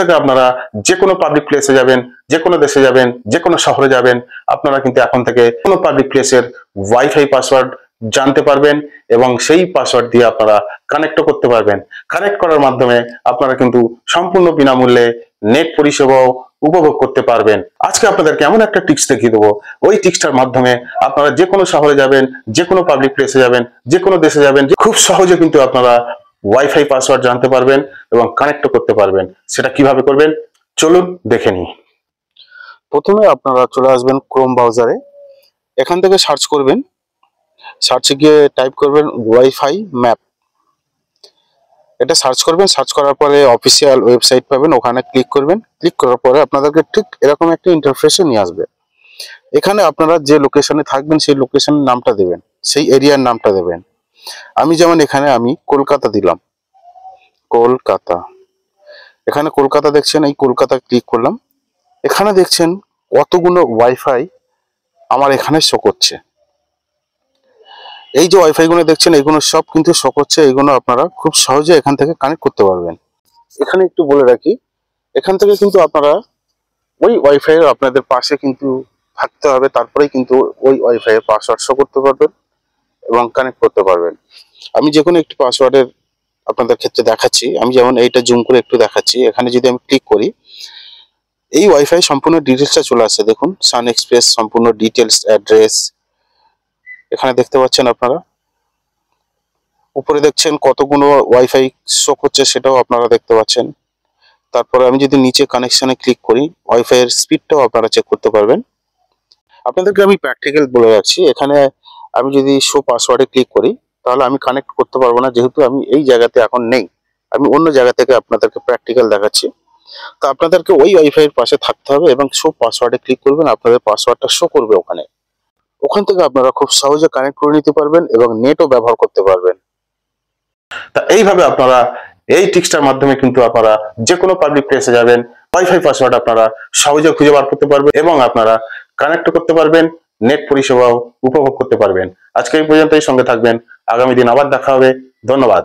থেকে আপনারা যে কোনো পাবলিক প্লেসে যাবেন, যে কোনো দেশে যাবেন, যে কোনো শহরে যাবেন, আপনারা কিন্তু এখন থেকে কোনো পাবলিক প্লেসের ওয়াইফাই পাসওয়ার্ড জানতে পারবেন এবং সেই পাসওয়ার্ড দিয়ে আপনারা কানেক্টও করতে পারবেন। কানেক্ট করার মাধ্যমে আপনারা কিন্তু সম্পূর্ণ বিনামূল্যে নেট পরিষেবাও উপভোগ করতে পারবেন। আজকে আপনাদেরকে এমন একটা টিপস দেখিয়ে দেবো, ওই টিপসটার মাধ্যমে আপনারা যে কোনো শহরে যাবেন, যে কোনো পাবলিক প্লেসে যাবেন, যে কোনো দেশে যাবেন, খুব সহজে কিন্তু আপনারা ওয়াইফাই পাসওয়ার্ড জানতে পারবেন এবং কানেক্টও করতে পারবেন। সেটা কিভাবে করবেন চলুন দেখে নিই। প্রথমে আপনারা চলে আসবেন ক্রোম ব্রাউজারে, এখান থেকে সার্চ করবেন, সার্চে গিয়ে টাইপ করবেন ওয়াইফাই ম্যাপ। এটা সার্চ করবেন, সার্চ করার পরে অফিসিয়াল ওয়েবসাইট পাবেন, ওখানে ক্লিক করবেন। ক্লিক করার পরে আপনাদেরকে ঠিক এরকম একটা ইন্টারফেসে নিয়ে আসবে। এখানে আপনারা যে লোকেশনে থাকবেন সেই লোকেশনের নামটা দেবেন, সেই এরিয়ার নামটা দেবেন। আমি যেমন এখানে আমি কলকাতা দিলাম, কলকাতা। এখানে কলকাতা দেখছেন, এই কলকাতা ক্লিক করলাম। এখানে দেখছেন কতগুলো ওয়াইফাই আমার এখানে শো করছে। এই যে ওয়াইফাই গুলো দেখছেন এগুলো সব কিন্তু শো করছে, এগুলো আপনারা খুব সহজে এখান থেকে কানেক্ট করতে পারবেন। এখানে একটু বলে রাখি, এখান থেকে কিন্তু আপনারা ওই ওয়াইফাই এর আপনাদের পাশে কিন্তু থাকতে হবে, তারপরেই কিন্তু ওই ওয়াইফাই এর পাসওয়ার্ড শো করতে পারবেন এবং কানেক্ট করতে পারবেন। আমি যে কোনো একটি পাসওয়ার্ডের আপনাদের ক্ষেত্রে দেখাচ্ছি। আমি যেমন এইটা জুম করে একটু দেখাচ্ছি। এখানে যদি আমি ক্লিক করি, এই ওয়াইফাই সম্পূর্ণ ডিটেলসটা চলে আসছে। দেখুন সান এক্সপ্রেস সম্পূর্ণ ডিটেলস, অ্যাড্রেস এখানে দেখতে পাচ্ছেন আপনারা। উপরে দেখছেন কতগুলো ওয়াইফাই শো করছে সেটাও আপনারা দেখতে পাচ্ছেন। তারপরে আমি যদি নিচে কানেকশনে ক্লিক করি, ওয়াইফাই এর স্পিডটাও আপনারা চেক করতে পারবেন। আপনাদেরকে আমি প্র্যাকটিক্যাল বলে রাখছি, এখানে আমি যদি শো পাসওয়ার্ডে ক্লিক করি তাহলে আমি কানেক্ট করতে পারবো না, যেহেতু আমি এই জায়গাতে এখন নেই। আমি অন্য জায়গা থেকে আপনাদেরকে প্র্যাকটিক্যাল দেখাচ্ছি। তো আপনাদেরকে ওই ওয়াইফাই এর পাশে থাকতে হবে এবং শো পাসওয়ার্ডে ক্লিক করবেন, আপনাদের পাসওয়ার্ডটা শো করবে ওখানে। ওখান থেকে আপনারা খুব সহজে কানেক্ট করে নিতে পারবেন এবং নেটও ব্যবহার করতে পারবেন। তা এইভাবে আপনারা এই টিপসটার মাধ্যমে কিন্তু আপনারা যে কোনো পাবলিক প্লেসে যাবেন, ওয়াইফাই পাসওয়ার্ড আপনারা সহজে খুঁজে বার করতে পারবেন এবং আপনারা কানেক্ট করতে পারবেন, নেট পরিষেবাও উপভোগ করতে পারবেন। আজকে এই পর্যন্তই, সঙ্গে থাকবেন। আগামী দিন আবার দেখা হবে। ধন্যবাদ।